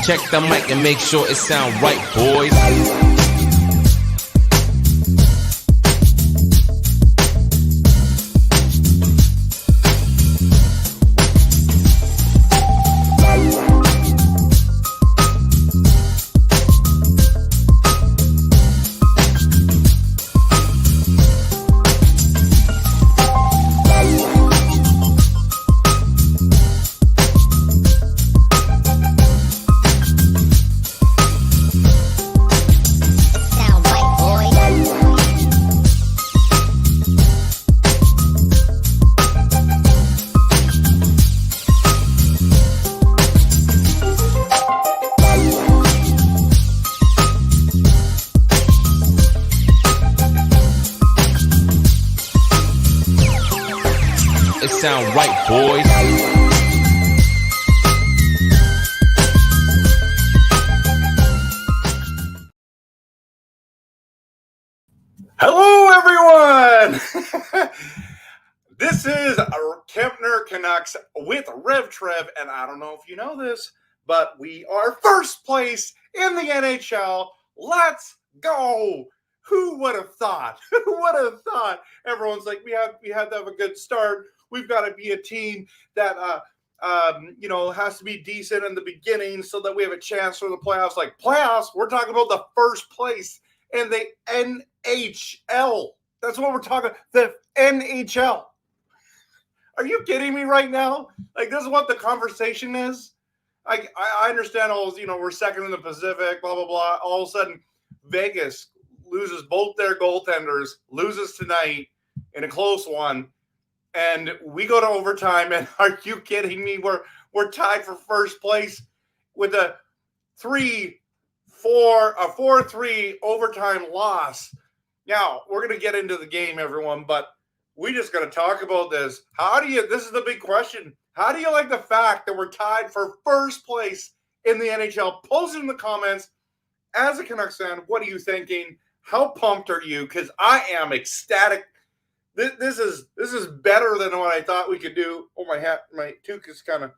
Check the mic and make sure it sound right, boys. It sound right, boys. Hello, everyone. This is Kempner Canucks with RevTrev, and I don't know if you know this, but we are first place in the NHL. Let's go. Who would have thought? Who would have thought? Everyone's like, we have to have a good start. We've got to be a team that has to be decent in the beginning so that we have a chance for the playoffs. Like playoffs, we're talking about the first place in the NHL. That's what we're talking. The NHL. Are you kidding me right now? Like, this is what the conversation is. I understand all. We're second in the Pacific. Blah blah blah. All of a sudden, Vegas loses both their goaltenders. Loses tonight in a close one. And we go to overtime, and are you kidding me? We're tied for first place with a 4-3 overtime loss. Now, we're going to get into the game, everyone, but we just got to talk about this. This is the big question. How do you like the fact that we're tied for first place in the NHL? Post it in the comments. As a Canucks fan, what are you thinking? How pumped are you? Because I am ecstatic. This is better than what I thought we could do. Oh, my toque is kind of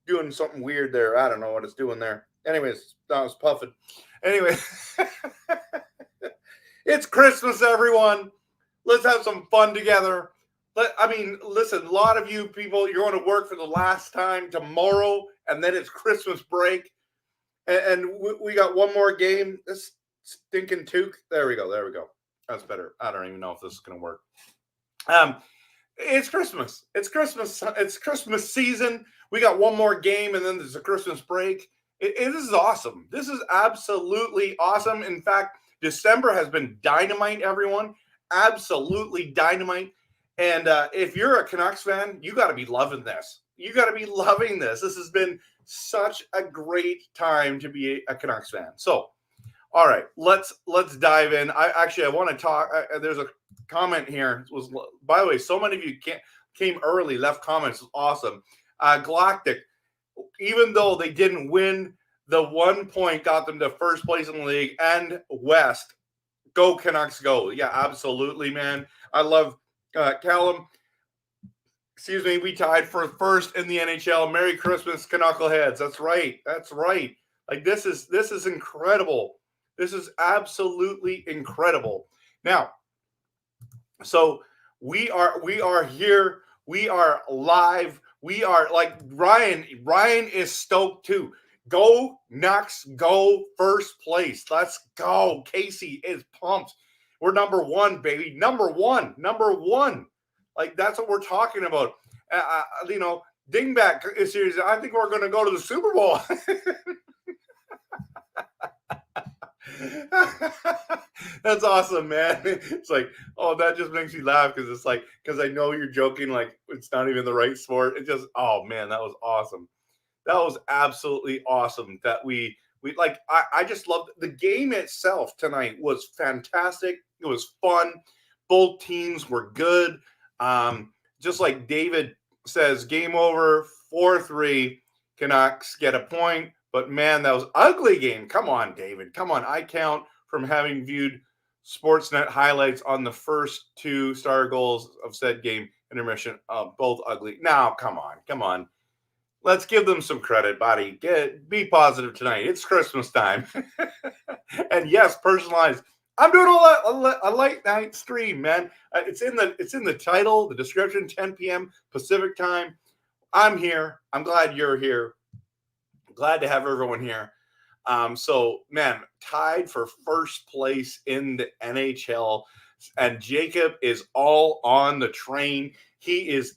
doing something weird there. I don't know what it's doing there. Anyways, that was puffing. Anyway, it's Christmas, everyone. Let's have some fun together. Listen, a lot of you people, you're going to work for the last time tomorrow, and then it's Christmas break. And we got one more game. This stinking toque. There we go. That's better. I don't even know if this is going to work. It's Christmas. It's Christmas season. We got one more game, and then there's a Christmas break. This is awesome. This is absolutely awesome. In fact, December has been dynamite, everyone. Absolutely dynamite. And if you're a Canucks fan, you got to be loving this. You got to be loving this. This has been such a great time to be a Canucks fan. So, all right, let's dive in. I want to talk. There's a comment here. By the way, so many of you came early, left comments. It was awesome. Galactic, even though they didn't win, the 1 point got them to first place in the league and West. Go Canucks, go! Yeah, absolutely, man. I love Callum. Excuse me. We tied for first in the NHL. Merry Christmas, Knuckleheads. That's right. Like this is incredible. This is absolutely incredible. Now, so we are here. We are live. We are like Ryan. Ryan is stoked too. Go Nucks, go first place. Let's go. Casey is pumped. We're number one, baby. Number one. Like, that's what we're talking about. Dingbat is serious. I think we're going to go to the Super Bowl. That's awesome, man. It's like, oh, that just makes me laugh because I know you're joking. Like, it's not even the right sport. It just, oh man, that was awesome. That was absolutely awesome that I just loved the game itself tonight was fantastic. It was fun. Both teams were good. Just like David says, game over, 4-3, Canucks get a point. But man, that was ugly game. Come on, David. Come on. I count from having viewed Sportsnet highlights on the first two star goals of said game intermission. Both ugly. Now, come on. Let's give them some credit, buddy. Be positive tonight. It's Christmas time. And yes, personalized. I'm doing a late night stream, man. It's in the title, the description, 10 p.m. Pacific time. I'm here. I'm glad you're here. Glad to have everyone here. So, man, tied for first place in the NHL, and Jacob is all on the train. He's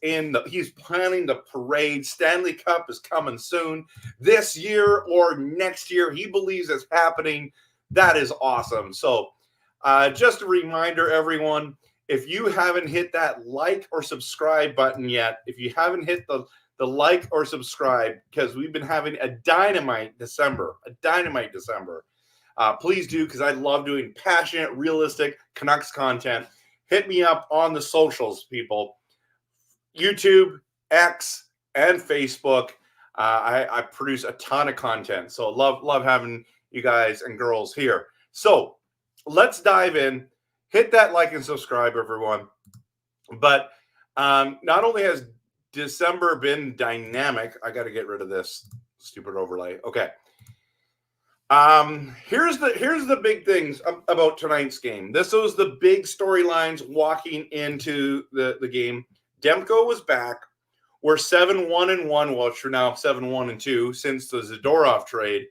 planning the parade. Stanley Cup is coming soon this year or next year. He believes it's happening. That is awesome. So, just a reminder, everyone, if you haven't hit that like or subscribe button yet, if you haven't hit the like or subscribe, because we've been having a dynamite December. Please do, because I love doing passionate, realistic Canucks content. Hit me up on the socials, people. YouTube, X, and Facebook. I produce a ton of content, so love having you guys and girls here. So let's dive in. Hit that like and subscribe, everyone. But not only has December been dynamic, I got to get rid of this stupid overlay. Okay. Here's the big things about tonight's game. This was the big storylines walking into the game. Demko was back. We're 7-1-1, which we're now 7-1-2 since the Zadorov trade.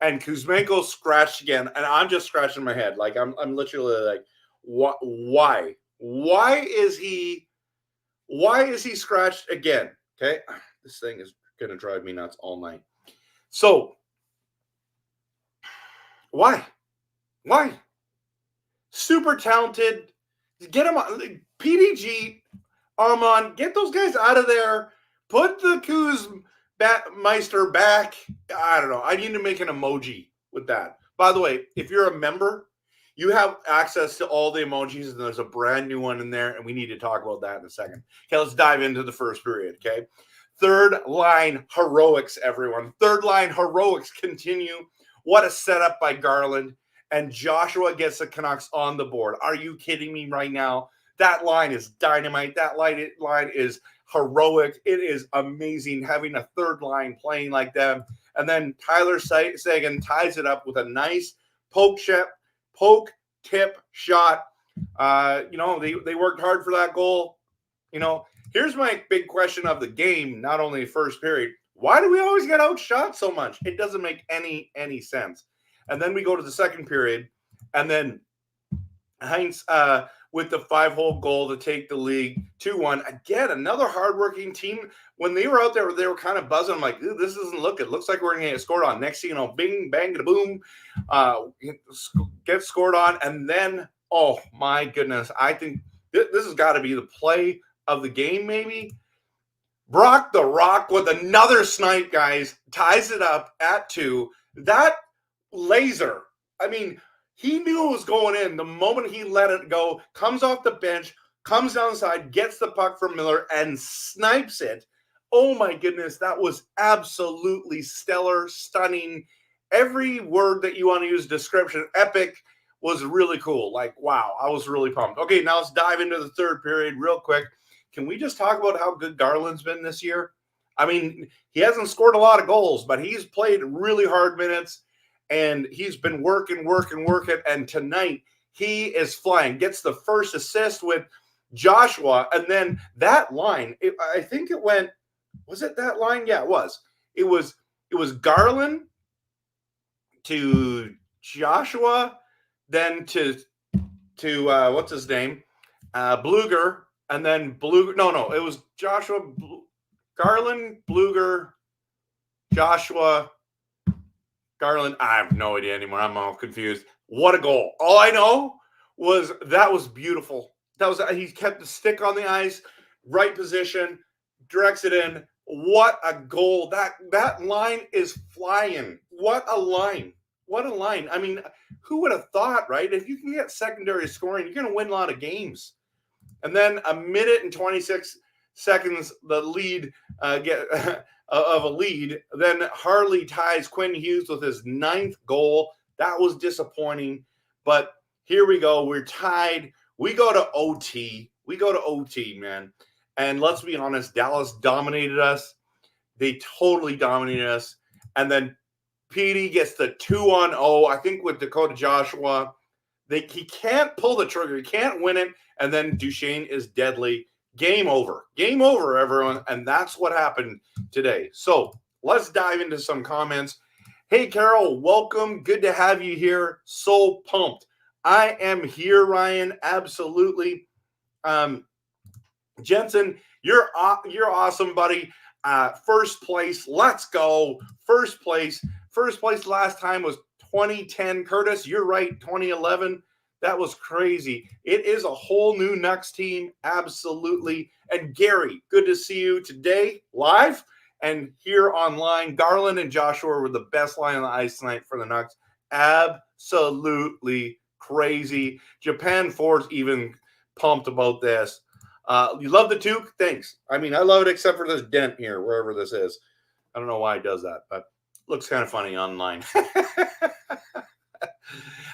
And Kuzmenko scratched again, and I'm just scratching my head. Like I'm literally like, why? Why is he scratched again? Okay, this thing is gonna drive me nuts all night. So why? Super talented. Get him on. PDG, Armand, get those guys out of there. Put the Meister back. I don't know. I need to make an emoji with that. By the way, if you're a member, you have access to all the emojis, and there's a brand new one in there, and we need to talk about that in a second. Okay, let's dive into the first period, okay? Third line heroics, everyone. Third line heroics continue. What a setup by Garland. And Joshua gets the Canucks on the board. Are you kidding me right now? That line is dynamite. That line is heroic. It is amazing having a third line playing like them. And then Tyler Seguin ties it up with a nice poke tip shot. They worked hard for that goal. Here's my big question of the game, not only first period. Why do we always get outshot so much? It doesn't make any sense. And then we go to the second period, and then Heinz with the 5-hole goal to take the league 2-1. Again, another hardworking team. When they were out there, they were kind of buzzing. I'm like, this doesn't look. It looks like we're going to get scored on. Next thing you know, bing, bang, boom, get scored on. And then, oh, my goodness, I think this has got to be the play of the game, maybe. Brock the Rock with another snipe, guys, ties it up at 2. That laser, I mean, he knew it was going in the moment he let it go, comes off the bench, comes down the side, gets the puck from Miller, and snipes it. Oh, my goodness, that was absolutely stellar, stunning. Every word that you want to use, description, epic, was really cool. Like, wow, I was really pumped. Okay, now let's dive into the third period real quick. Can we just talk about how good Garland's been this year? I mean, he hasn't scored a lot of goals, but he's played really hard minutes, and he's been working. And tonight, he is flying. Gets the first assist with Joshua, and then that line, I think it went, was it that line? Yeah, it was. It was Garland to Joshua, then to what's his name? Bluger. And then Bluger, no, it was Joshua, Garland, Bluger, Joshua, Garland. I have no idea anymore. I'm all confused. What a goal. All I know was that was beautiful. He kept the stick on the ice, right position, directs it in. What a goal. That line is flying. What a line. I mean, who would have thought, right? If you can get secondary scoring, you're going to win a lot of games. And then 1 minute and 26 seconds, the lead of a lead. Then Harley ties Quinn Hughes with his 9th goal. That was disappointing. But here we go. We're tied. We go to OT. Man. And let's be honest, Dallas dominated us. They totally dominated us. And then Petey gets the 2-0, I think, with Dakota Joshua. He can't pull the trigger. He can't win it. And then Duchesne is deadly. Game over. Game over, everyone. And that's what happened today. So let's dive into some comments. Hey, Carol, welcome. Good to have you here. So pumped. I am here, Ryan. Absolutely. Jensen, you're awesome, buddy. First place. Let's go. First place. First place last time was 2010. Curtis, you're right. 2011. That was crazy. It is a whole new Nucks team. Absolutely. And Gary, good to see you today live and here online. Garland and Joshua were the best line on the ice tonight for the Nucks. Absolutely crazy. Japan 4's even pumped about this. You love the toque? Thanks. I mean, I love it except for this dent here, wherever this is. I don't know why it does that, but it looks kind of funny online.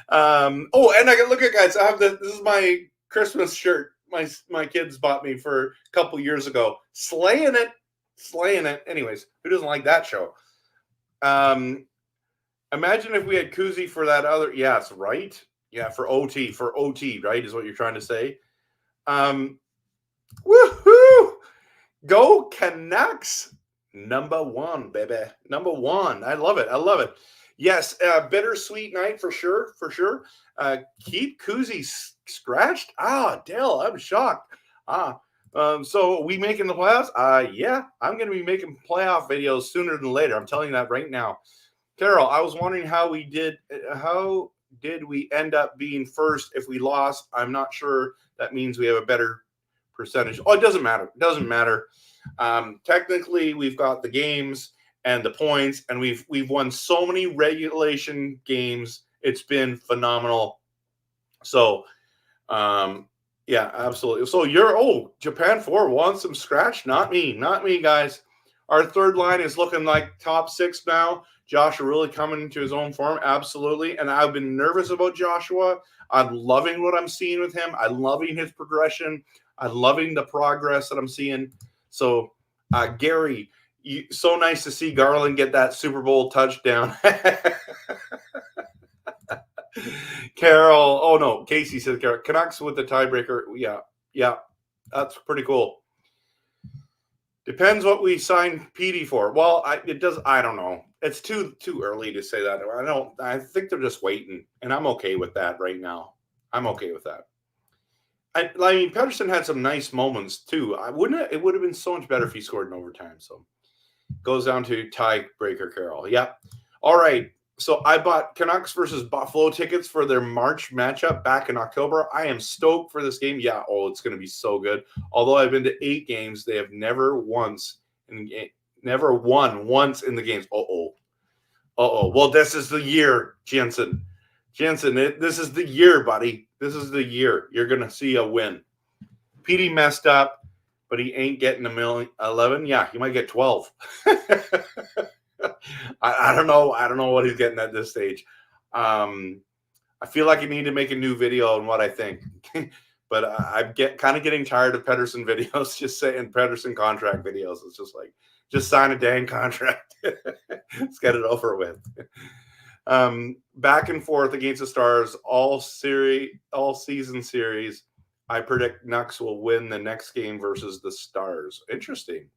Oh, and I can look at guys. I have this is my Christmas shirt. My kids bought me for a couple years ago. Slaying it. Anyways, who doesn't like that show? Imagine if we had Kuzi for that other. Yes, right. Yeah, for OT, right, is what you're trying to say. Woohoo! Go Canucks. Number 1, baby. Number 1. I love it. Yes, bittersweet night for sure. Keep Kuzi scratched. Dale, I'm shocked. So we making the playoffs? Yeah, I'm going to be making playoff videos sooner than later. I'm telling you that right now. Carol, I was wondering how did we end up being first if we lost? I'm not sure that means we have a better percentage. Oh, it doesn't matter. Technically, we've got the games and the points, and we've won so many regulation games. It's been phenomenal. So, yeah, absolutely. So Japan 4 wants some scratch. Not me, guys. Our third line is looking like top 6 now. Joshua really coming into his own form. Absolutely. And I've been nervous about Joshua. I'm loving what I'm seeing with him. I'm loving his progression. I'm loving the progress that I'm seeing. So, Gary, so nice to see Garland get that Super Bowl touchdown. Carol, oh no, Casey said Carol. Canucks with the tiebreaker. Yeah, that's pretty cool. Depends what we signed Petey for. Well, it does. I don't know. It's too early to say that. I think they're just waiting, and I'm okay with that right now. I'm okay with that. I mean, Pedersen had some nice moments too. It would have been so much better if he scored in overtime. So goes down to tiebreaker, Carol. Yeah. All right. So I bought Canucks versus Buffalo tickets for their March matchup back in October. I am stoked for this game. Yeah. Oh, it's going to be so good. Although I've been to 8 games, they have never won once in the games. Well, this is the year, Jensen. This is the year, buddy. This is the year. You're going to see a win. Petey messed up, but he ain't getting 11. Yeah, he might get 12. I don't know. I don't know what he's getting at this stage. I feel like I need to make a new video on what I think. But I'm kind of getting tired of Pedersen videos, just saying Pedersen contract videos. It's just like, just sign a dang contract. Let's get it over with. Back and forth against the Stars, all season series. I predict Nucks will win the next game versus the Stars. Interesting.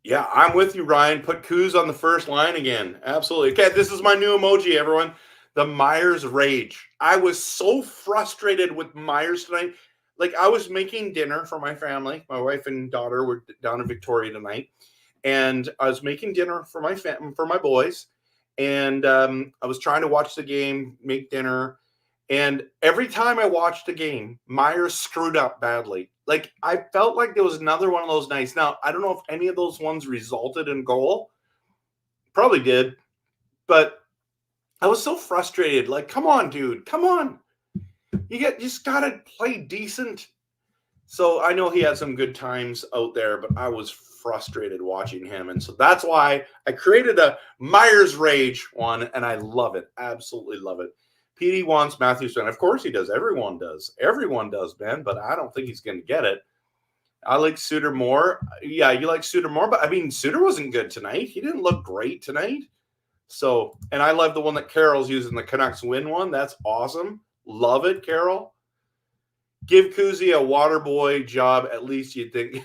Yeah, I'm with you, Ryan. Put Kuz on the first line again. Absolutely. Okay, this is my new emoji, everyone. The Myers rage. I was so frustrated with Myers tonight. Like, I was making dinner for my family. My wife and daughter were down in Victoria tonight. And I was making dinner for my boys. And I was trying to watch the game, make dinner. And every time I watched the game, Myers screwed up badly. Like, I felt like there was another one of those nights. Now, I don't know if any of those ones resulted in goal. Probably did. But I was so frustrated. Like, come on, dude. Come on. You just got to play decent. So I know he had some good times out there, but I was frustrated watching him. And so that's why I created a Myers Rage one, and I love it. Absolutely love it. Petey wants Matthews. Of course he does. Everyone does. Everyone does, Ben, but I don't think he's going to get it. I like Suter more. Yeah, you like Suter more, but I mean, Suter wasn't good tonight. He didn't look great tonight. So, and I love the one that Carol's using, the Canucks win one. That's awesome. Love it, Carol. Give Kuzi a water boy job, at least you'd think.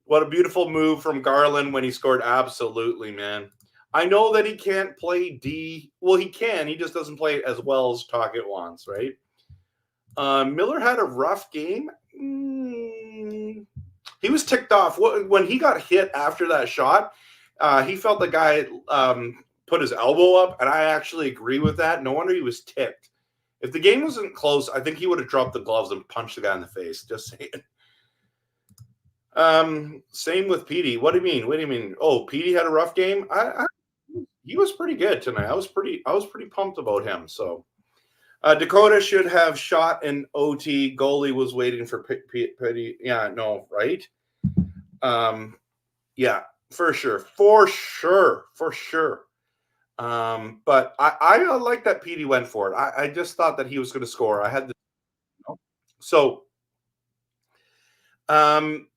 What a beautiful move from Garland when he scored. Absolutely, man. I know that he can't play D. Well, he can. He just doesn't play it as well as Tocchet wants, right? Miller had a rough game. He was ticked off. When he got hit after that shot, he felt the guy put his elbow up, and I actually agree with that. No wonder he was ticked. If the game wasn't close, I think he would have dropped the gloves and punched the guy in the face. Just saying. Same with Petey. What do you mean? What do you mean? Oh, Petey had a rough game. He was pretty good tonight. I was pretty pumped about him. So Dakota should have shot an OT. Goalie was waiting for Petey. Yeah, no, right? Yeah, for sure. But I like that Petey went for it. I just thought that he was going to score. I had the so.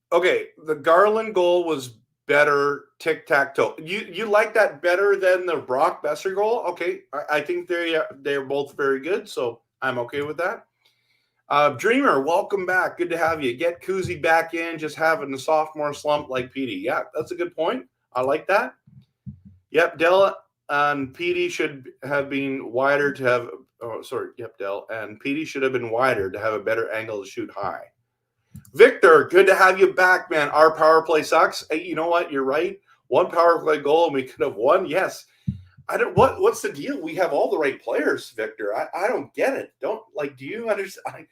Okay, the Garland goal was better tic-tac-toe. You like that better than the Brock Besser goal? Okay, I think they're both very good, so I'm okay with that. Dreamer, welcome back. Good to have you. Get Kuzi back in, just having a sophomore slump like Petey. Yeah, that's a good point. I like that. Yep, Dell and Petey should have been wider to have Dell and Petey should have been wider to have a better angle to shoot high. Victor, good to have you back, man. Our power play sucks. Hey, you know what? You're right. One power play goal and we could have won. Yes. What's the deal? We have all the right players, Victor. I don't get it. Do you understand?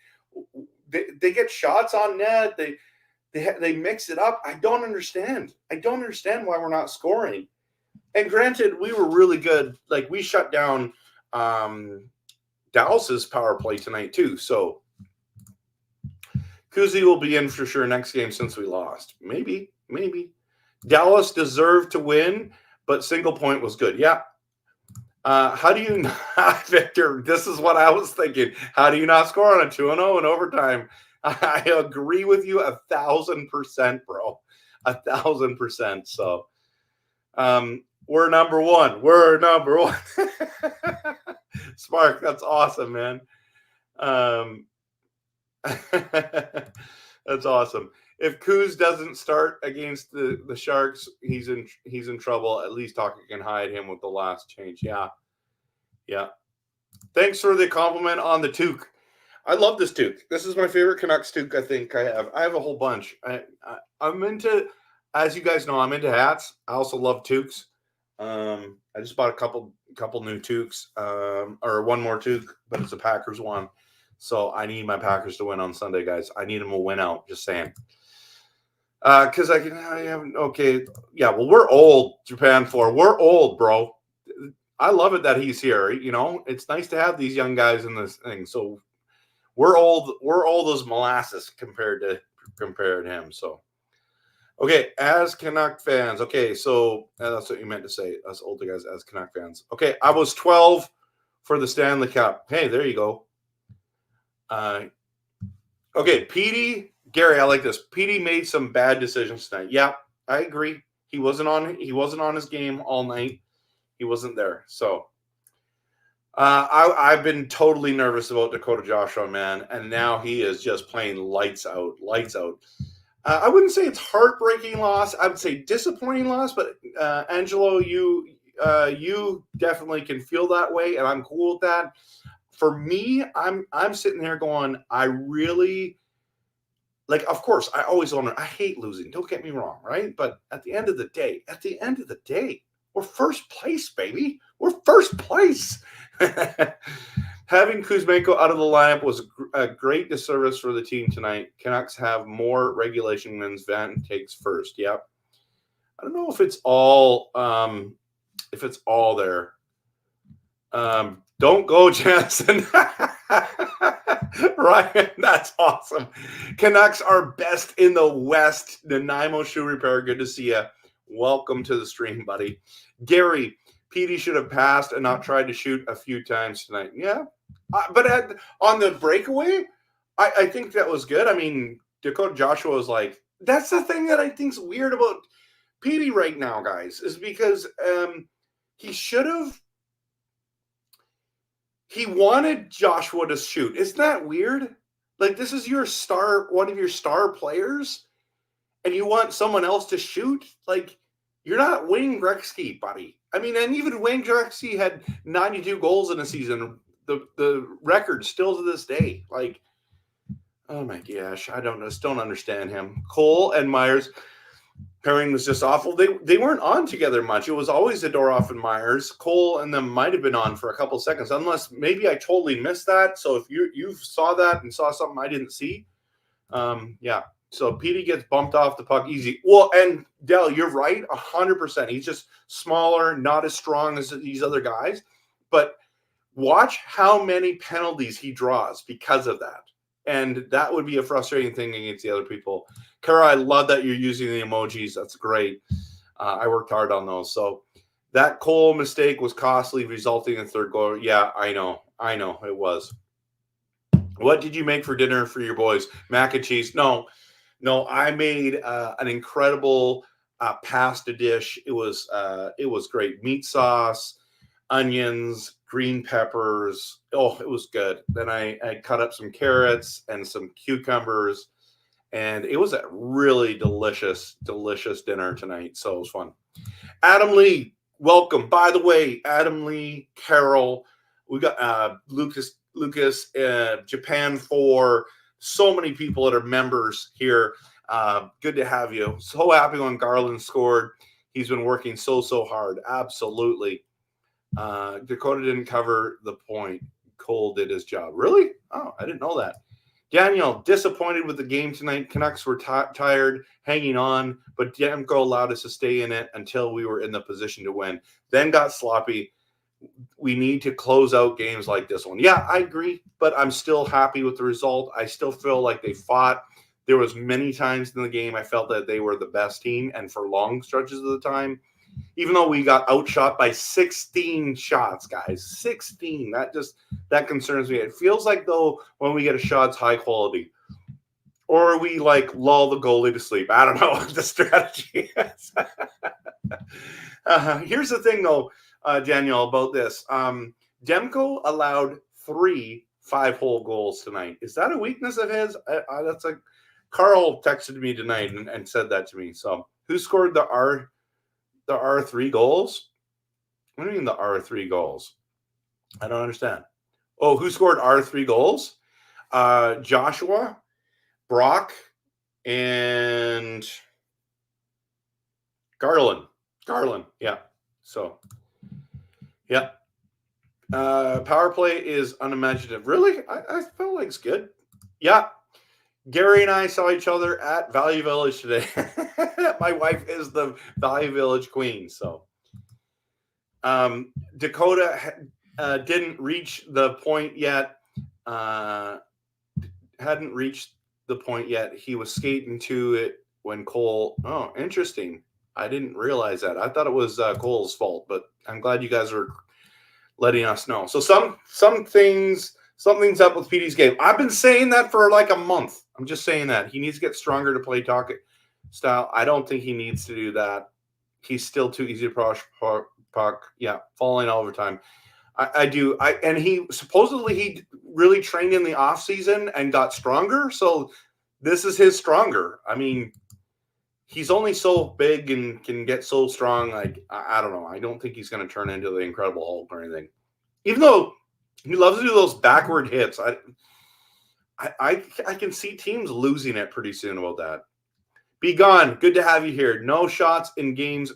They get shots on net. They mix it up. I don't understand. I don't understand why we're not scoring. And granted, we were really good. Like, we shut down Dallas's power play tonight too. So Kuzi will be in for sure next game since we lost. Maybe. Dallas deserved to win, but single point was good. Yeah. How do you not, Victor? This is what I was thinking. How do you not score on a 2-0 in overtime? I agree with you 1,000%, bro. 1,000%. So, we're number one. We're number one. Spark, that's awesome, man. That's awesome. If Kuz doesn't start against the Sharks, he's in trouble. At least Tocchet can hide him with the last change. Yeah. Thanks for the compliment on the toque. I love this toque. This is my favorite Canucks toque. I think I have a whole bunch. I'm into, as you guys know, I'm into hats. I also love toques. I just bought a couple new toques, or one more toque, but it's a Packers one. So I need my Packers to win on Sunday, guys. I need them to win out. Just saying. Because okay. Yeah, well, we're old, Japan 4. We're old, bro. I love it that he's here. You know, it's nice to have these young guys in this thing. So we're old. We're old as molasses compared to him. So, okay, as Canuck fans. Okay, so that's what you meant to say. Us older guys as Canuck fans. Okay, I was 12 for the Stanley Cup. Hey, there you go. Okay, Petey, Gary, I like this. Petey made some bad decisions tonight. Yeah, I agree. He wasn't on his game all night. He wasn't there. So I've been totally nervous about Dakota Joshua, man, and now he is just playing lights out. I wouldn't say it's heartbreaking loss. I would say disappointing loss, but Angelo, you definitely can feel that way, and I'm cool with that. For me, I'm sitting here going, I really, like, of course, I always want to, I hate losing. Don't get me wrong, right? But at the end of the day, we're first place, baby. We're first place. Having Kuzmenko out of the lineup was a great disservice for the team tonight. Canucks have more regulation wins. Van takes first. Yep. I don't know if it's all there. Don't go, Jansen. Ryan, that's awesome. Canucks are best in the West. Nanaimo Shoe Repair, good to see you. Welcome to the stream, buddy. Gary, Petey should have passed and not tried to shoot a few times tonight. Yeah, but on the breakaway, I think that was good. I mean, Dakota Joshua is like, that's the thing that I think's weird about Petey right now, guys, is because he wanted Joshua to shoot. Isn't that weird? Like, this is your star, one of your star players, and you want someone else to shoot? Like, you're not Wayne Gretzky, buddy. I mean, and even Wayne Gretzky had 92 goals in a season. The record still to this day. Like, oh my gosh, I don't understand him. Cole and Myers pairing was just awful. They weren't on together much. It was always Zadorov and Myers. Cole and them might have been on for a couple seconds, unless maybe I totally missed that. So if you saw that and saw something I didn't see, yeah. So Petey gets bumped off the puck easy. Well, and Dell, you're right, 100%. He's just smaller, not as strong as these other guys. But watch how many penalties he draws because of that. And that would be a frustrating thing against the other people. Kara, I love that you're using the emojis. That's great. I worked hard on those. So that Cole mistake was costly, resulting in third goal. Yeah, I know. It was. What did you make for dinner for your boys? Mac and cheese? No, I made an incredible pasta dish. It was great. Meat sauce, onions, green peppers. Oh, it was good. Then I cut up some carrots and some cucumbers, and it was a really delicious dinner tonight. So it was fun. Adam Lee, welcome. By the way, Adam Lee, Carol, we got Lucas, Japan 4. So many people that are members here. Good to have you. So happy when Garland scored. He's been working so hard. Absolutely. Dakota didn't cover the point. Cole did his job. Really? Oh, I didn't know that. Daniel, disappointed with the game tonight. Canucks were tired, hanging on, but Demko allowed us to stay in it until we were in the position to win. Then got sloppy. We need to close out games like this one. Yeah, I agree, but I'm still happy with the result. I still feel like they fought. There was many times in the game I felt that they were the best team, and for long stretches of the time, even though we got outshot by 16 shots, guys, 16. That concerns me. It feels like, though, when we get a shot, it's high quality. Or we, like, lull the goalie to sleep. I don't know what the strategy is. Here's the thing, though, Daniel, about this. Demko allowed 3 5-hole goals tonight. Is that a weakness of his? That's like Carl texted me tonight and said that to me. So who scored the R3 goals? What do you mean the R3 goals? I don't understand. Oh, who scored R3 goals? Joshua, Brock, and Garland. Yeah. So, yeah. Power play is unimaginative. Really? I felt like it's good. Yeah. Gary and I saw each other at Value Village today. My wife is the Value Village queen. So Dakota didn't reach the point yet. Hadn't reached the point yet. He was skating to it when Cole. Oh, interesting. I didn't realize that. I thought it was Cole's fault, but I'm glad you guys are letting us know. So something's up with Petey's game. I've been saying that for like a month. I'm just saying that. He needs to get stronger to play talk style. I don't think he needs to do that. He's still too easy to puck. Yeah, falling all over time. I do. And he really trained in the off season and got stronger. So this is his stronger. I mean, he's only so big and can get so strong. Like, I don't know. I don't think he's going to turn into the Incredible Hulk or anything. Even though he loves to do those backward hits. I can see teams losing it pretty soon about that. Be gone. Good to have you here. No shots in games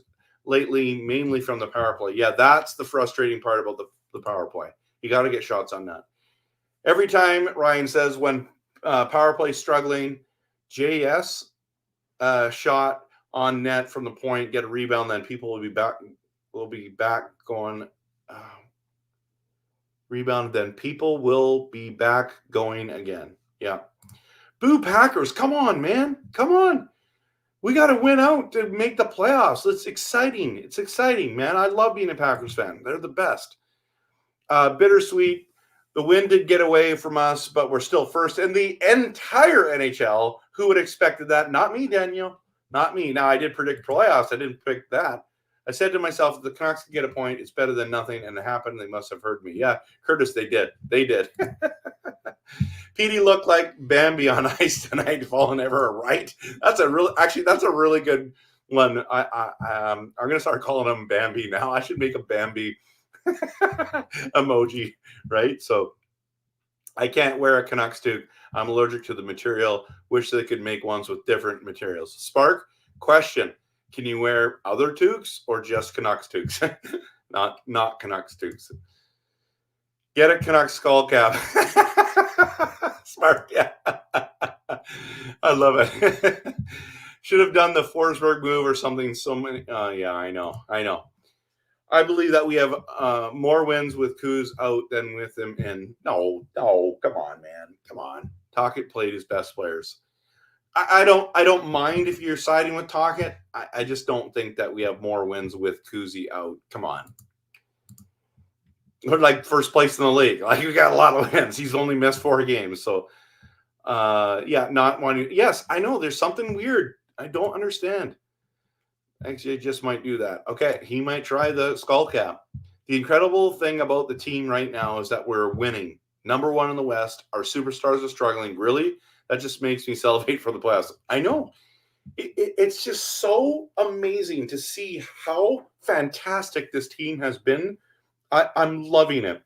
lately, mainly from the power play. Yeah, that's the frustrating part about the power play. You got to get shots on that. Every time, Ryan says, when power play struggling, JS shot on net from the point, get a rebound, then people will be back going rebound, then people will be back going again. Yeah. Boo Packers. Come on, man. Come on. We got to win out to make the playoffs. It's exciting. It's exciting, man. I love being a Packers fan. They're the best. Bittersweet. The win did get away from us, but we're still first in the entire NHL. Who would have expected that? Not me, Daniel. Not me. Now, I did predict playoffs. I didn't pick that. I said to myself, if the Canucks can get a point, it's better than nothing. And it happened. They must have heard me. Yeah, Curtis, they did. They did. Petey looked like Bambi on ice tonight, falling ever right. That's a really good one. I'm going to start calling him Bambi now. I should make a Bambi emoji, right? So I can't wear a Canucks toque. I'm allergic to the material. Wish they could make ones with different materials. Spark, question. Can you wear other toques or just Canucks toques? not Canucks toques. Get a Canucks skull cap. Smart, yeah. I love it. Should have done the Forsberg move or something. So many. Yeah, I know. I believe that we have more wins with Kuz out than with him in. No, come on, man. Come on. Tocchet played his best players. I don't mind if you're siding with Tocchet. I just don't think that we have more wins with Kuzi out. Come on. We're like first place in the league. Like, we got a lot of wins. He's only missed 4 games. So, not wanting. Yes, I know. There's something weird. I don't understand. Actually, I just might do that. Okay, he might try the skull cap. The incredible thing about the team right now is that we're winning. Number 1 in the West. Our superstars are struggling. Really? That just makes me salivate for the playoffs. I know. It's just so amazing to see how fantastic this team has been. I'm loving it.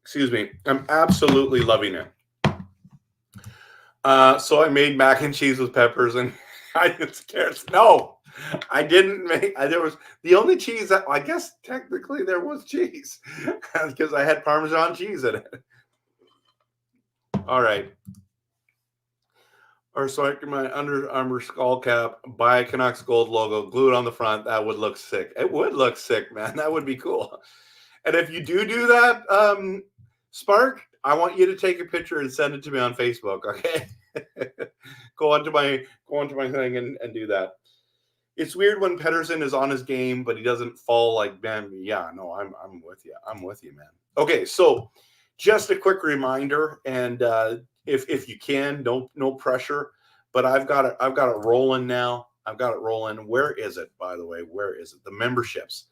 Excuse me. I'm absolutely loving it. So I made mac and cheese with peppers and I just carrots. No, I didn't make. There was the only cheese that I guess technically there was cheese because I had Parmesan cheese in it. All right. Or so I can my Under Armour skull cap, buy a Canucks gold logo, glue it on the front. That would look sick. It would look sick, man. That would be cool. And if you do that, Spark, I want you to take a picture and send it to me on Facebook. Okay. go onto my thing and do that. It's weird when Pettersson is on his game, but he doesn't fall like Ben. Yeah, no, I'm with you. I'm with you, man. Okay, so just a quick reminder, and if you can, no pressure, but I've got it rolling now. I've got it rolling. Where is it, by the way? Where is it? The memberships.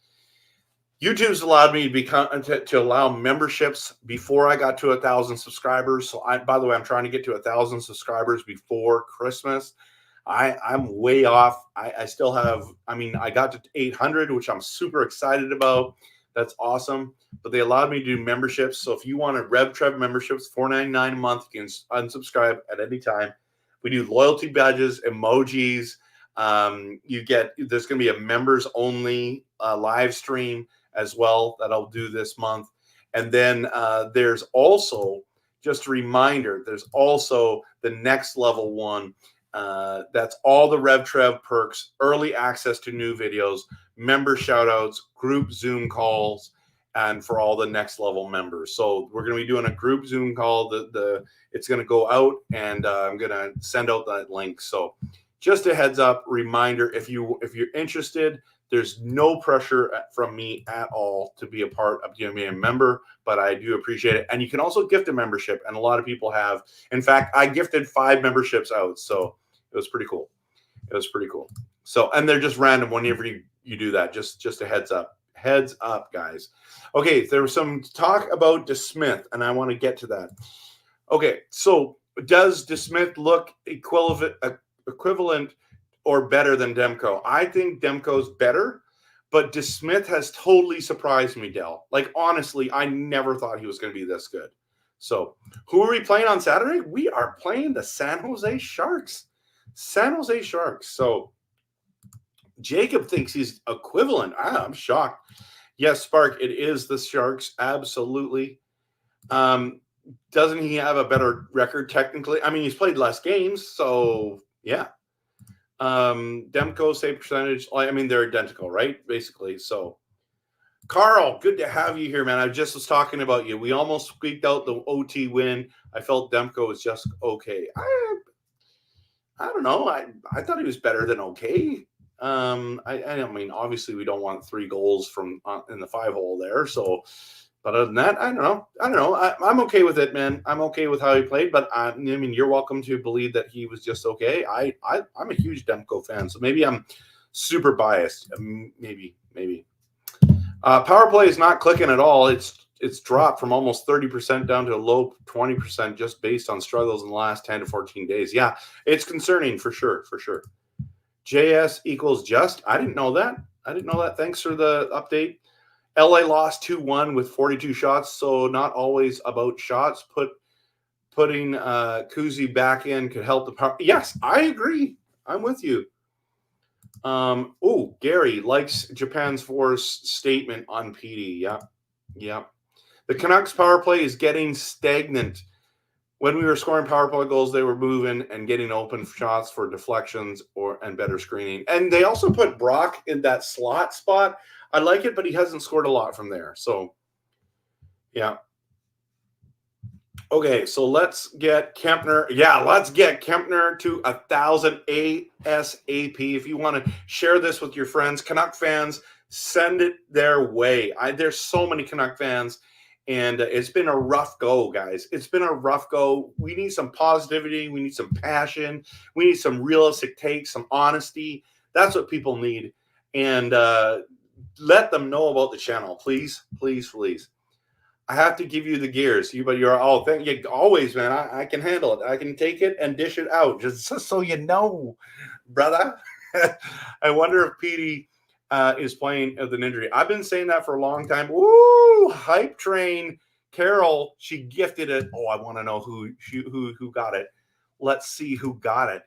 YouTube's allowed me to allow memberships before I got to 1,000 subscribers. So by the way, I'm trying to get to 1,000 subscribers before Christmas. I'm way off. I still have, I got to 800, which I'm super excited about. That's awesome. But they allowed me to do memberships. So if you want a RevTrev memberships, $4.99 a month, you can unsubscribe at any time. We do loyalty badges, emojis. There's going to be a members only live stream as well that I'll do this month. And then there's also, just a reminder, there's also the next level one. That's all the RevTrev perks, early access to new videos, member shoutouts, group Zoom calls, and for all the next level members. So we're going to be doing a group Zoom call. It's going to go out, and I'm going to send out that link. So just a heads up reminder, if you're interested, there's no pressure from me at all to be a part of being a member, but I do appreciate it. And you can also gift a membership, and a lot of people have. In fact, I gifted 5 memberships out, so it was pretty cool. So, and they're just random whenever you do that. Just a heads up. Heads up, guys. Okay, there was some talk about DeSmith, and I want to get to that. Okay, so does DeSmith look equivalent or better than Demko? I think Demko's better, but DeSmith has totally surprised me, Del. Like, honestly, I never thought he was going to be this good. So, who are we playing on Saturday? We are playing the San Jose Sharks. So, Jacob thinks he's equivalent. I'm shocked. Yes, Spark, it is the Sharks. Absolutely. Doesn't he have a better record technically? He's played less games, so yeah. Demko save percentage. They're identical, right? Basically. So, Carl, good to have you here, man. I just was talking about you. We almost squeaked out the OT win. I felt Demko was just okay. I don't know. I thought he was better than okay. Obviously we don't want 3 goals from in the 5-hole there. So, But other than that, I don't know. I'm okay with it, man. I'm okay with how he played. But I mean, you're welcome to believe that he was just okay. I'm a huge Demko fan, so maybe I'm super biased. Maybe. Power play is not clicking at all. It's dropped from almost 30% down to a low 20% just based on struggles in the last 10 to 14 days. Yeah, it's concerning for sure. JS equals just. I didn't know that. Thanks for the update. LA lost 2-1 with 42 shots, so not always about shots. Putting Kuzi back in could help the power. Yes, I agree. I'm with you. Gary likes Japan's force statement on PD. Yeah. The Canucks power play is getting stagnant. When we were scoring power play goals, they were moving and getting open shots for deflections and better screening. And they also put Brock in that slot spot. I like it, but he hasn't scored a lot from there. So, yeah. Okay, so let's get Kempner. Yeah, let's get Kempner to 1,000 ASAP. If you want to share this with your friends, Canuck fans, send it their way. There's so many Canuck fans, and it's been a rough go, guys. It's been a rough go. We need some positivity. We need some passion. We need some realistic takes, some honesty. That's what people need. And let them know about the channel, please. I have to give you the gears. Thank you. Always, man. I can handle it. I can take it and dish it out. Just so you know, brother. I wonder if Petey is playing with an injury. I've been saying that for a long time. Woo! Hype train. Carol, she gifted it. Oh, I want to know who got it. Let's see who got it.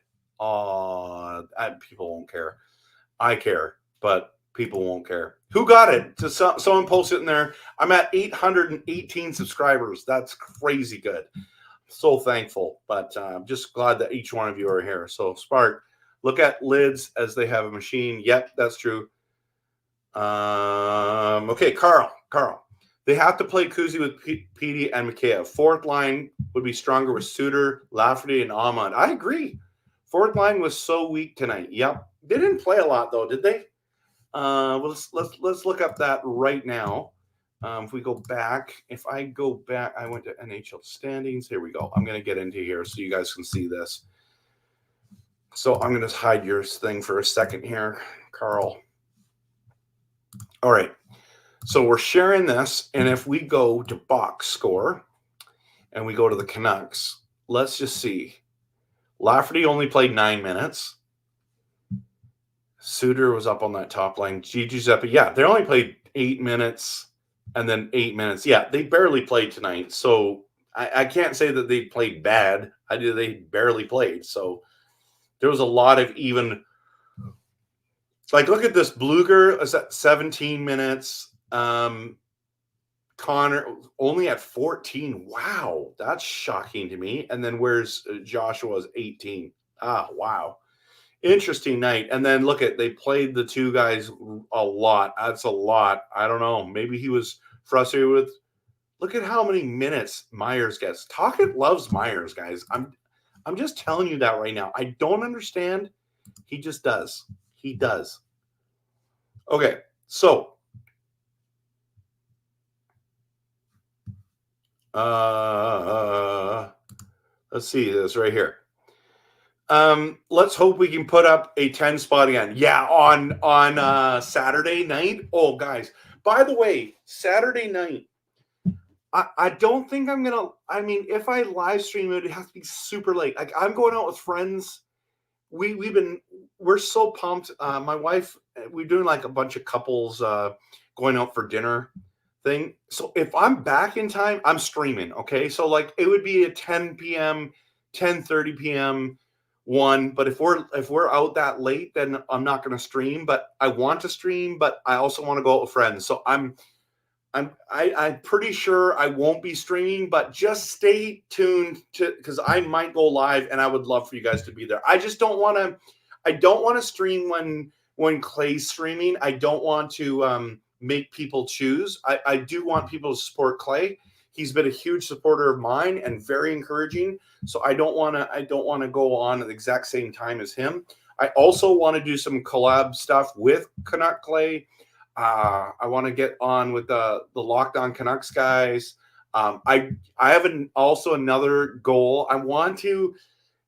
People won't care. I care, but people won't care. Who got it? Someone post it in there. I'm at 818 subscribers. That's crazy good. So thankful, but I'm just glad that each one of you are here. So Spark, look at lids as they have a machine. Yep, that's true. Okay, Carl. They have to play Kuzi with Petey and Mikheyev. Fourth line would be stronger with Suter, Lafferty, and Ahmad. I agree. Fourth line was so weak tonight. Yep. They didn't play a lot, though, did they? Let's look up that right now. If we go back, I went to NHL standings. Here we go. I'm going to get into here so you guys can see this. So I'm going to hide your thing for a second here, Carl. All right. So we're sharing this, and if we go to box score and we go to the Canucks, let's just see. Lafferty only played 9 minutes. Suter was up on that top line. Giuseppe, yeah, they only played 8 minutes and then 8 minutes. Yeah, they barely played tonight. So I can't say that they played bad. They barely played. So there was a lot of even. Like, look at this. Bluger is at 17 minutes. Connor only at 14. Wow, that's shocking to me. And then where's Joshua's 18? Wow. Interesting night. And then they played the two guys a lot. That's a lot. I don't know. Maybe he was frustrated with. Look at how many minutes Myers gets. Tocchet loves Myers, guys. I'm just telling you that right now. I don't understand. He just does. He does. Okay, so let's see this right here. Let's hope we can put up a 10 spot again. Yeah, on Saturday night. Oh, guys, by the way, Saturday night, I don't think I'm gonna. I mean, if I live stream it, it has to be super late. Like, I'm going out with friends. We're so pumped. My wife, we're doing like a bunch of couples going out for dinner thing. So if I'm back in time, I'm streaming. Okay, so like it would be at 10 p.m., 10:30 p.m. 1. But if we're out that late, then I'm not going to stream. But I want to stream, but I also want to go out with friends. So I'm pretty sure I won't be streaming, but just stay tuned because I might go live, and I would love for you guys to be there. I just don't want to. I don't want to stream when Clay's streaming. I don't want to make people choose. I do want people to support Clay. He's been a huge supporter of mine and very encouraging. So I don't want to go on at the exact same time as him. I also want to do some collab stuff with Canuck Clay. I want to get on with the Locked On Canucks guys. I have also another goal. I want to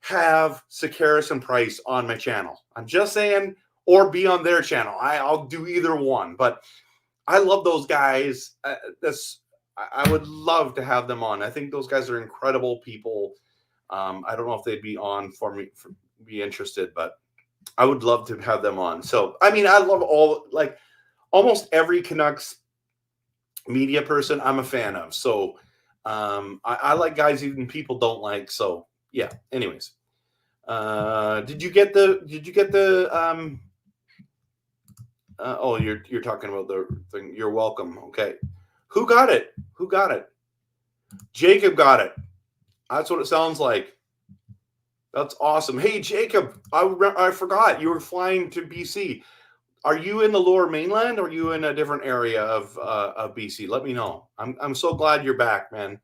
have Sakaris and Price on my channel. I'm just saying, or be on their channel. I'll do either one, but I love those guys. I would love to have them on. I think those guys are incredible people. I don't know if they'd be on for me, be interested, but I would love to have them on. So, I mean, I love almost every Canucks media person I'm a fan of. So, I like guys even people don't like. So, yeah. Anyways, did you get the oh, you're talking about the thing. You're welcome. Okay. Who got it? Jacob got it. That's what it sounds like. That's awesome. Hey, Jacob, I forgot you were flying to BC. Are you in the Lower Mainland or are you in a different area of BC? Let me know. I'm so glad you're back, man.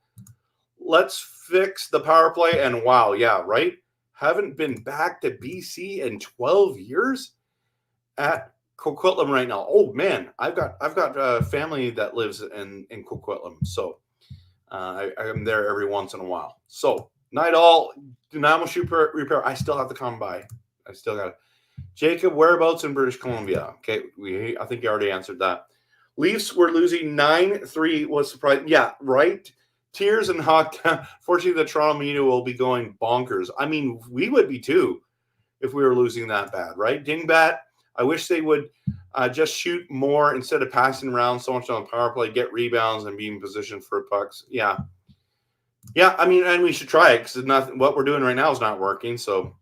Let's fix the power play. And wow, yeah, right. Haven't been back to BC in 12 years at Coquitlam right now. Oh man, I've got family that lives in Coquitlam, so I'm there every once in a while. So night all, Dynamo Shoe Repair. I still have to come by. I still got it. Jacob, whereabouts in British Columbia? Okay, I think you already answered that. Leafs were losing 9-3. Was surprising. Yeah, right. Tears and hot. Fortunately, the Toronto media will be going bonkers. I mean, we would be too if we were losing that bad, right? Dingbat. I wish they would just shoot more instead of passing around so much on the power play, get rebounds, and be in position for pucks. Yeah. Yeah, I mean, and we should try it because what we're doing right now is not working. So,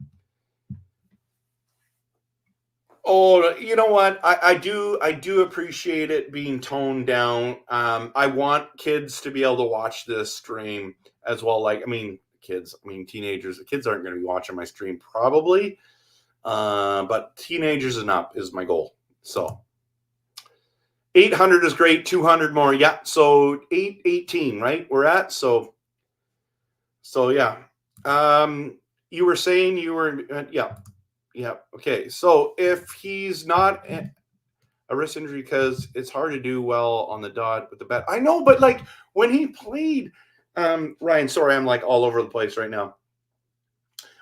oh, you know what? I do appreciate it being toned down. I want kids to be able to watch this stream as well. Like, I mean, teenagers. The kids aren't going to be watching my stream probably. But teenagers and up is my goal. So 800 is great. 200 more. Yeah. So 818, right? We're at. So yeah. You were saying you were, yeah. Okay. So if he's not a wrist injury, because it's hard to do well on the dot with the bat. I know, but like when he played, Ryan, sorry, I'm like all over the place right now.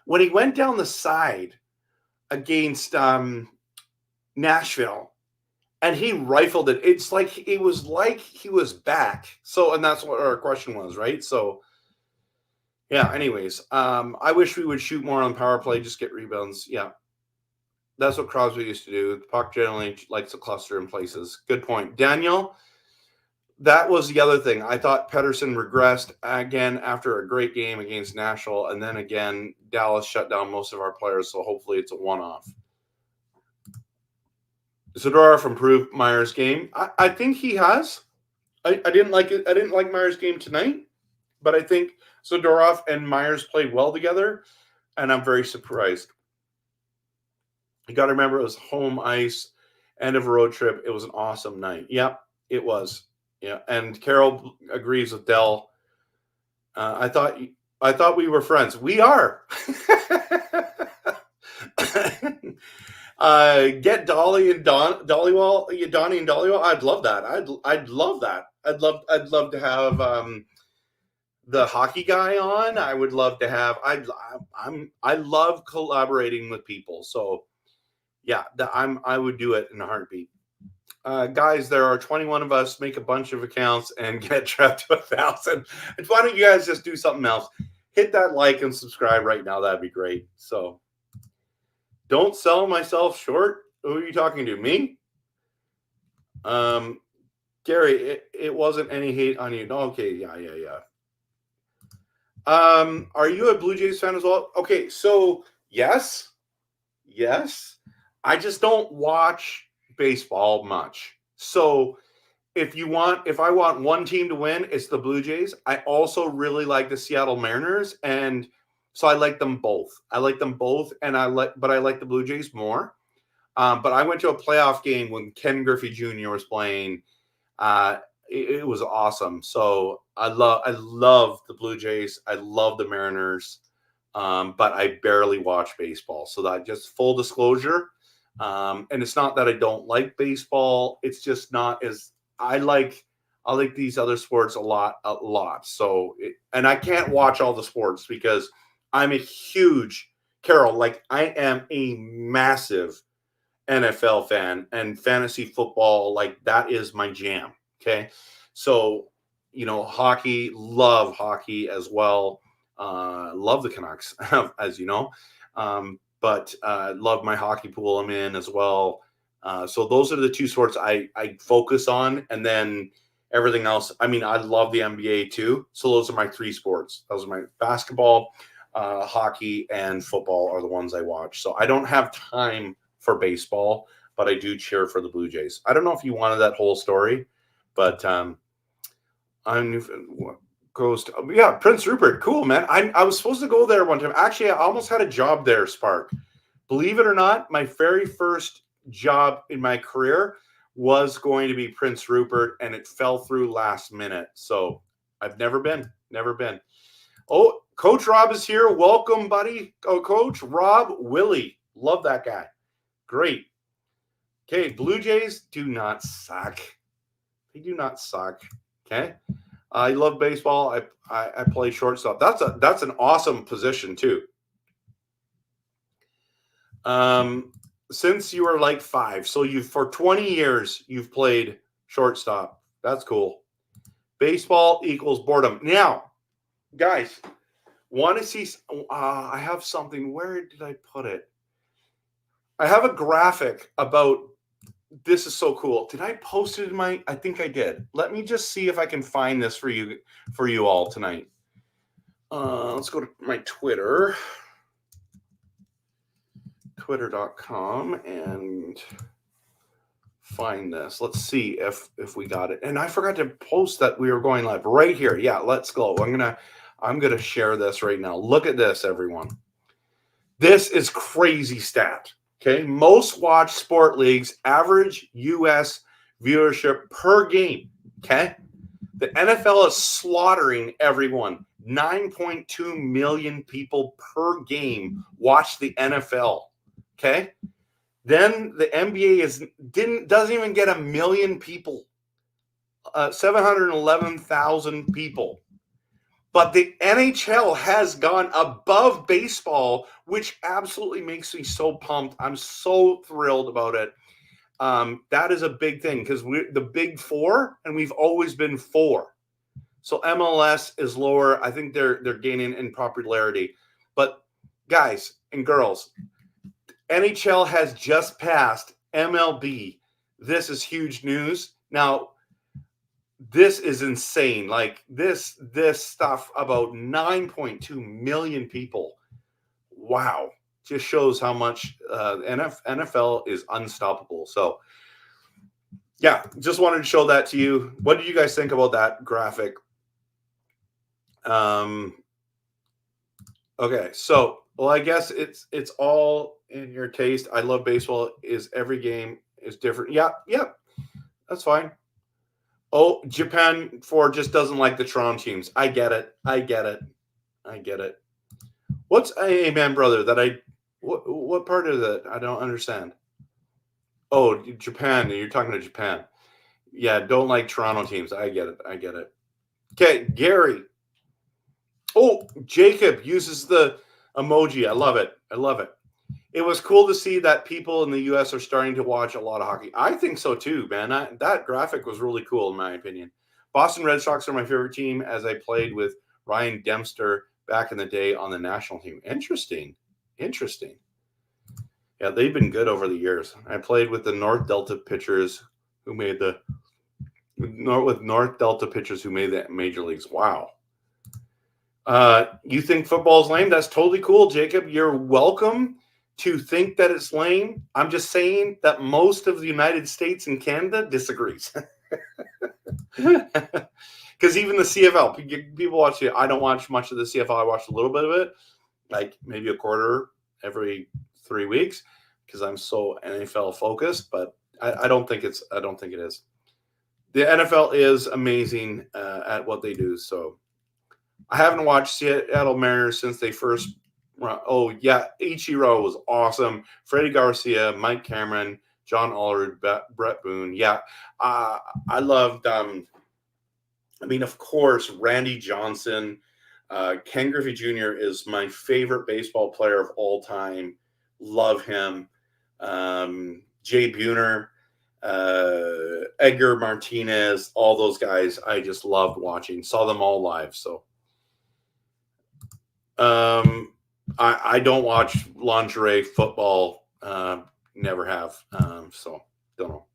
When he went down the side against Nashville, and he rifled it. It was like he was back. So, and that's what our question was, right? So, yeah. Anyways, I wish we would shoot more on power play, just get rebounds. Yeah, that's what Crosby used to do. The puck generally likes to cluster in places. Good point, Daniel. That was the other thing. I thought Pettersson regressed again after a great game against Nashville, and then again Dallas shut down most of our players. So hopefully it's a one-off. Zadorov improved Myers' game. I think he has. I didn't like it. I didn't like Myers' game tonight, but I think Zadorov and Myers played well together, and I'm very surprised. You got to remember it was home ice, end of a road trip. It was an awesome night. Yep, it was. Yeah, and Carol agrees with Dell. I thought we were friends. We are. Get Dolly and Donnie and Dollywall. I'd love that. I'd love that. I'd love to have the hockey guy on. I would love to have. I love collaborating with people. So yeah, I would do it in a heartbeat. Guys, there are 21 of us. Make a bunch of accounts and get Trev to 1,000. And why don't you guys just do something else? Hit that like and subscribe right now. That'd be great. So. Don't sell myself short. Who are you talking to? Me? Gary, it wasn't any hate on you. Okay, yeah. Are you a Blue Jays fan as well? Okay, so yes. I just don't watch baseball much. So if I want one team to win, it's the Blue Jays. I also really like the Seattle Mariners, and so I like them both. And I like the Blue Jays more. But I went to a playoff game when Ken Griffey Jr. was playing. It was awesome. So I love the Blue Jays. I love the Mariners. But I barely watch baseball. So that just full disclosure. And it's not that I don't like baseball. It's just not as I like these other sports a lot. So, and I can't watch all the sports because I'm a huge Carol. Like I am a massive NFL fan and fantasy football. Like that is my jam. Okay, so hockey, love hockey as well. Love the Canucks, as you know. But love my hockey pool I'm in as well. So those are the two sports I focus on, and then everything else. I mean, I love the NBA too. So those are my three sports. Those are my basketball, hockey, and football are the ones I watch. So I don't have time for baseball, but I do cheer for the Blue Jays. I don't know if you wanted that whole story, but Prince Rupert, cool, man. I was supposed to go there one time. Actually, I almost had a job there, Spark. Believe it or not, my very first job in my career was going to be Prince Rupert, and it fell through last minute. So I've never been. Oh, Coach Rob is here. Welcome, buddy. Oh, Coach Rob Willie. Love that guy. Great. Okay, Blue Jays do not suck. They do not suck. Okay. I love baseball. I play shortstop. That's an awesome position too. Since you were like 5, so for 20 years you've played shortstop. That's cool. Baseball equals boredom. Now, guys, want to see? I have something. Where did I put it? I have a graphic about. This is so cool. Did I post it in my? I think I did. Let me just see if I can find this for you all tonight. Let's go to my Twitter, twitter.com, and find this. Let's see if we got it. And I forgot to post that we were going live right here. Yeah, let's go. I'm gonna share this right now. Look at this, everyone. This is crazy stat. Okay, most watched sport leagues, average U.S. viewership per game. Okay, the NFL is slaughtering everyone. 9.2 million people per game watch the NFL. Okay, then the NBA doesn't even get 1 million people. 711,000 people. But the NHL has gone above baseball, which absolutely makes me so pumped. I'm so thrilled about it. That is a big thing because we're the big 4, and we've always been 4. So MLS is lower. I think they're gaining in popularity. But guys and girls, NHL has just passed MLB. This is huge news. Now, this is insane. Like this stuff about 9.2 million people. Wow. Just shows how much NFL is unstoppable. So yeah, just wanted to show that to you. What do you guys think about that graphic? Okay. So, well, I guess it's all in your taste. I love baseball. Every game is different. Yeah. That's fine. Oh, Japan 4 just doesn't like the Toronto teams. I get it. What's amen, brother? What part of that? I don't understand. Oh, Japan. You're talking to Japan. Yeah, don't like Toronto teams. I get it. Okay, Gary. Oh, Jacob uses the emoji. I love it. It was cool to see that people in the U.S. are starting to watch a lot of hockey. I think so too, man. That graphic was really cool, in my opinion. Boston Red Sox are my favorite team, as I played with Ryan Dempster back in the day on the national team. Interesting. Yeah, they've been good over the years. I played with the North Delta pitchers who made the major leagues. Wow. You think football's lame? That's totally cool, Jacob. You're welcome to think that it's lame. I'm just saying that most of the United States and Canada disagrees. Because even the CFL, people watch it. I don't watch much of the CFL. I watched a little bit of it, like maybe a quarter every 3 weeks, because I'm so NFL focused. But I don't think it is. The NFL is amazing at what they do. So I haven't watched Seattle Mariners since they first Oh, yeah. Ichiro was awesome. Freddie Garcia, Mike Cameron, John Allred, Brett Boone. Yeah. I loved, of course, Randy Johnson. Ken Griffey Jr. is my favorite baseball player of all time. Love him. Jay Buhner, Edgar Martinez, all those guys I just loved watching. Saw them all live. So I don't watch lingerie football. Never have. So don't know.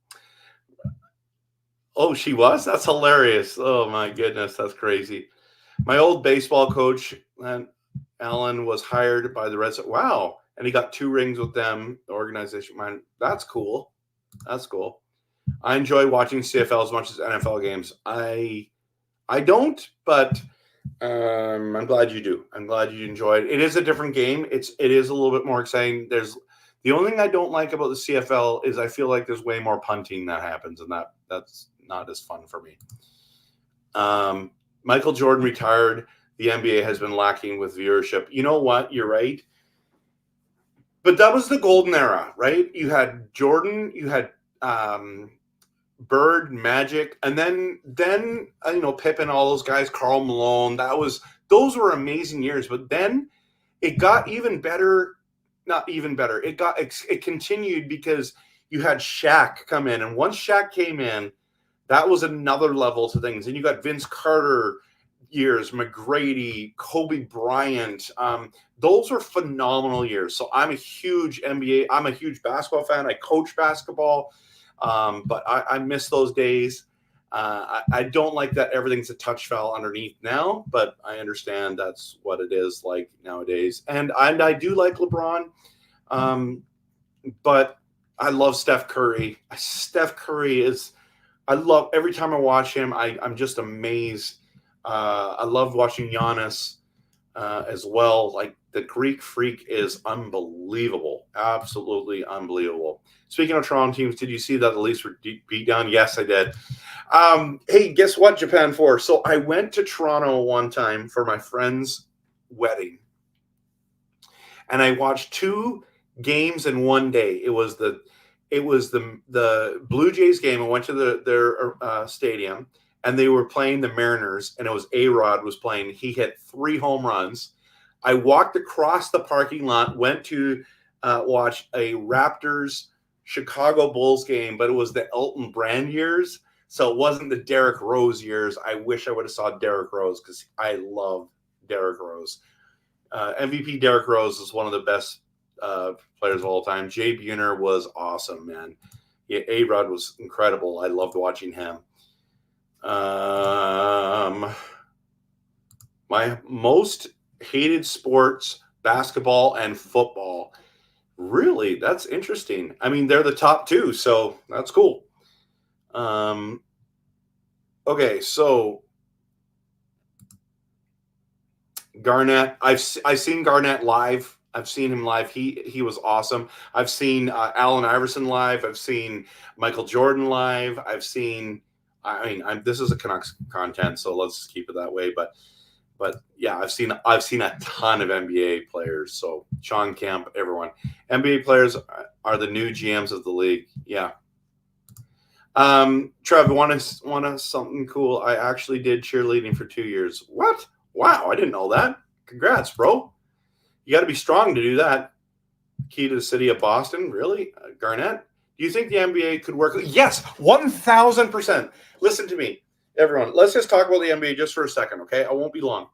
Oh, she was? That's hilarious. Oh my goodness, that's crazy. My old baseball coach, Alan, was hired by the Red Sox. Wow. And he got 2 rings with them, the organization. Man, that's cool. That's cool. I enjoy watching CFL as much as NFL games. I don't, but I'm glad you do. I'm glad you enjoy it. It is a different game. It is a little bit more exciting. The only thing I don't like about the CFL is I feel like there's way more punting that happens, and that's not as fun for me. Michael Jordan retired. The NBA has been lacking with viewership. You know what? You're right. But that was the golden era, right? You had Jordan, you had Bird, Magic, and then Pippen, all those guys, Karl Malone. Those were amazing years. But then it got even better. Not even better. It continued because you had Shaq come in, and once Shaq came in, that was another level to things. And you got Vince Carter years, McGrady, Kobe Bryant. Those were phenomenal years. So I'm a huge NBA. I'm a huge basketball fan. I coach basketball, but I miss those days. I don't like that everything's a touch foul underneath now, but I understand that's what it is like nowadays. And I do like LeBron, but I love Steph Curry. I love every time I watch him. I'm just amazed. I love watching Giannis as well. Like the Greek Freak is unbelievable, absolutely unbelievable. Speaking of Toronto teams, did you see that the Leafs were beat down? Yes, I did. Hey, guess what, Japan 4? So I went to Toronto one time for my friend's wedding, and I watched 2 games in one day. It was the Blue Jays game. I went to their stadium, and they were playing the Mariners, and it was A-Rod was playing. He hit 3 home runs. I walked across the parking lot, went to watch a Raptors Chicago Bulls game, but it was the Elton Brand years, so it wasn't the Derrick Rose years. I wish I would have saw Derrick Rose because I love Derrick Rose. MVP Derrick Rose is one of the best players of all time. Jay Buhner was awesome, man. Yeah, A-Rod was incredible. I loved watching him. My most hated sports, basketball and football. Really? That's interesting. I mean, they're the top 2, so that's cool. Okay, so Garnett, I've seen Garnett live. I've seen him live. He was awesome. I've seen Allen Iverson live. I've seen Michael Jordan live. I've seen. This is a Canucks content, so let's keep it that way. But yeah, I've seen a ton of NBA players. So Sean Kemp, everyone. NBA players are the new GMs of the league. Yeah. Trev, want something cool? I actually did cheerleading for 2 years. What? Wow, I didn't know that. Congrats, bro. You got to be strong to do that. Key to the city of Boston, really? Garnett? Do you think the NBA could work? Yes, 1,000%. Listen to me, everyone. Let's just talk about the NBA just for a second, okay? I won't be long.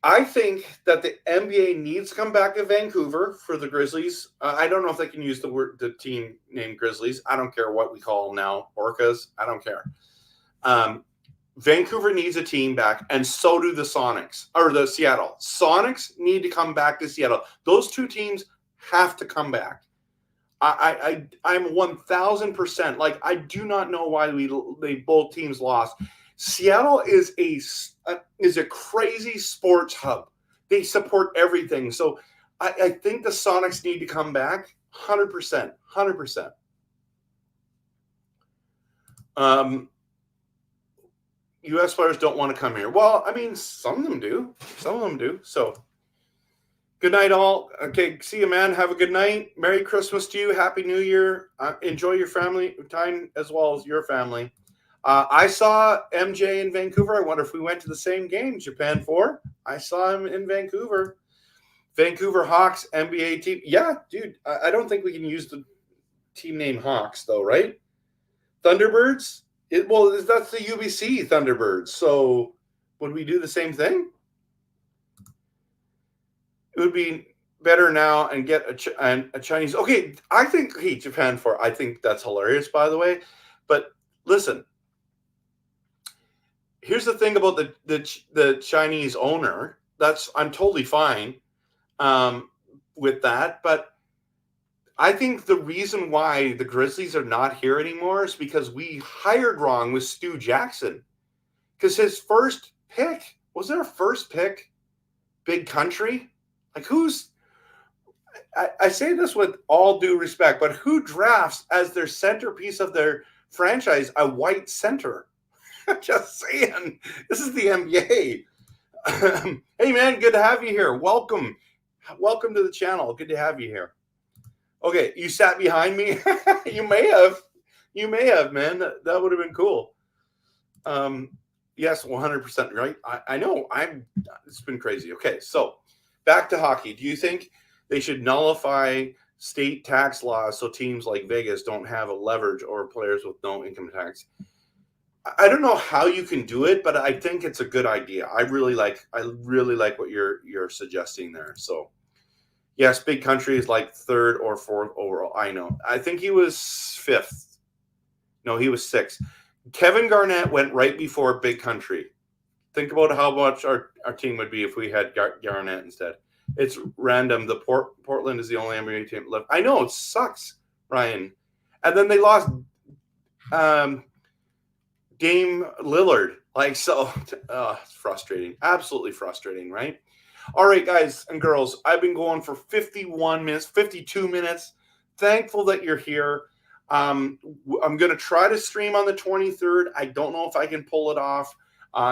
I think that the NBA needs to come back to Vancouver for the Grizzlies. I don't know if they can use the team named Grizzlies. I don't care what we call them now. Orcas. I don't care. Vancouver needs a team back, and so do the Sonics, or the Seattle. Sonics need to come back to Seattle. Those 2 teams have to come back. I'm 1,000%. Like, I do not know why they both teams lost. Seattle is a crazy sports hub. They support everything. So I think the Sonics need to come back 100%. 100%. U.S. players don't want to come here. Well, I mean, some of them do. So Good night, all. Okay, see you, man. Have a good night. Merry Christmas to you. Happy New Year. Enjoy your family time as well as your family. I saw MJ in Vancouver. I wonder if we went to the same game, Japan 4. I saw him in Vancouver. Vancouver Hawks NBA team. Yeah, dude. I don't think we can use the team name Hawks, though, right? Thunderbirds? That's the UBC Thunderbirds. So would we do the same thing? It would be better now and get a Chinese. Okay, I think Japan 4. I think that's hilarious, by the way. But listen, here's the thing about the Chinese owner. I'm totally fine with that. But I think the reason why the Grizzlies are not here anymore is because we hired wrong with Stu Jackson. Because his first pick, was there a first pick? Big country? Like I say this with all due respect, but who drafts as their centerpiece of their franchise a white center? Just saying. This is the NBA. Hey, man, good to have you here. Welcome. Welcome to the channel. Good to have you here. Okay, you sat behind me? You may have. You may have, man. That would have been cool. Yes, 100% right. I know. It's been crazy. Okay, so back to hockey. Do you think they should nullify state tax laws so teams like Vegas don't have a leverage over players with no income tax? I don't know how you can do it, but I think it's a good idea. I really like what you're suggesting there. So, yes, big country is like 3rd or 4th overall. I know. I think he was 5th. No, he was 6th. Kevin Garnett went right before big country. Think about how much our team would be if we had Garnett instead. It's random. The Portland is the only NBA team left. I know, it sucks, Ryan. And then they lost Dame Lillard. It's frustrating. Absolutely frustrating, right? All right, guys and girls, I've been going for 51 minutes, 52 minutes. Thankful that you're here. I'm going to try to stream on the 23rd. I don't know if I can pull it off.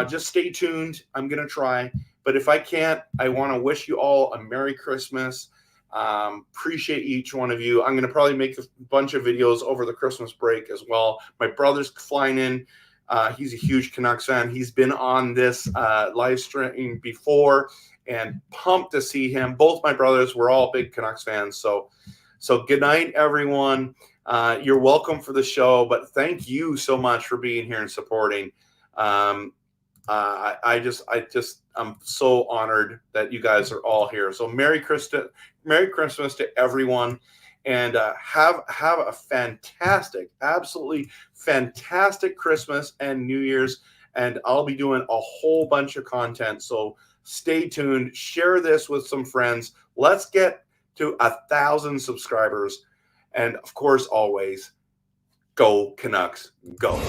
Just stay tuned. I'm going to try. But if I can't, I want to wish you all a Merry Christmas. Appreciate each one of you. I'm going to probably make a bunch of videos over the Christmas break as well. My brother's flying in. He's a huge Canucks fan. He's been on this live stream before and pumped to see him. Both my brothers were all big Canucks fans. So good night, everyone. You're welcome for the show, but thank you so much for being here and supporting. I'm so honored that you guys are all here. So Merry Christmas to everyone, and have a fantastic, absolutely fantastic Christmas and New Year's. And I'll be doing a whole bunch of content. So stay tuned. Share this with some friends. Let's get to 1,000 subscribers. And of course, always, go Canucks, go.